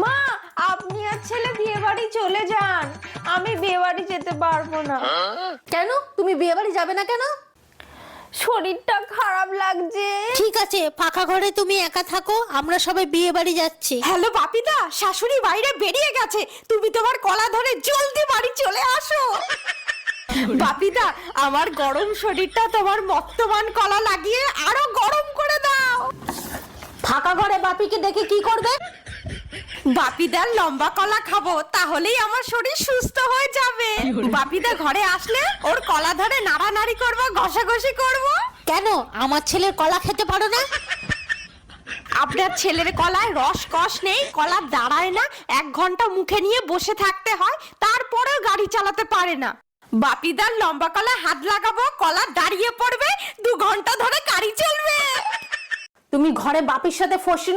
মা, আপনি আর ছেলে বিয়ে বাড়ি চলে যান, আমি বিয়ে বাড়ি যেতে পারবো না। কেন তুমি বিয়ে বাড়ি যাবে না কেন? শরীরটা খারাপ লাগছে। ঠিক আছে, ফাঁকা ঘরে তুমি একা থাকো, আমরা সবাই বিয়ে বাড়ি যাচ্ছি। হ্যালো বাপিদা, শাশুড়ি বাইরে বেরিয়ে গেছে, তুমি তোমার কলা ধরে জলদি বাড়ি চলে আসো। বাপিদা, আমার গরম শরীরটা তোমার মত্তমান কলা লাগিয়ে আরো গরম করে দাও। ফাঁকা ঘরে বাপিকে দেখে কি করবে? বাপিদার লম্বা কলা খাবো, তাহলেই আমার শরীর সুস্থ হয়ে যাবে। বাপিদা ঘরে আসলে ওর কলা ধরে নাড়ানাড়ি করবো, ঘষাঘষি করবো। কেন আমার ছেলের কলা খেতে পারো না? আপনার ছেলের কলায় রস কষ নেই, কলা দাঁড়ায় না, 1 ঘন্টা মুখে নিয়ে বসে থাকতে হয়, তারপরেও গাড়ি চালাতে পারে না। বাপিদার লম্বা কলা হাত লাগাবো, কলা দাঁড়িয়ে পড়বে, 2 ঘন্টা ধরে গাড়ি চলবে। তুমি ঘরে বাপির সাথে ফষ্টিনষ্টি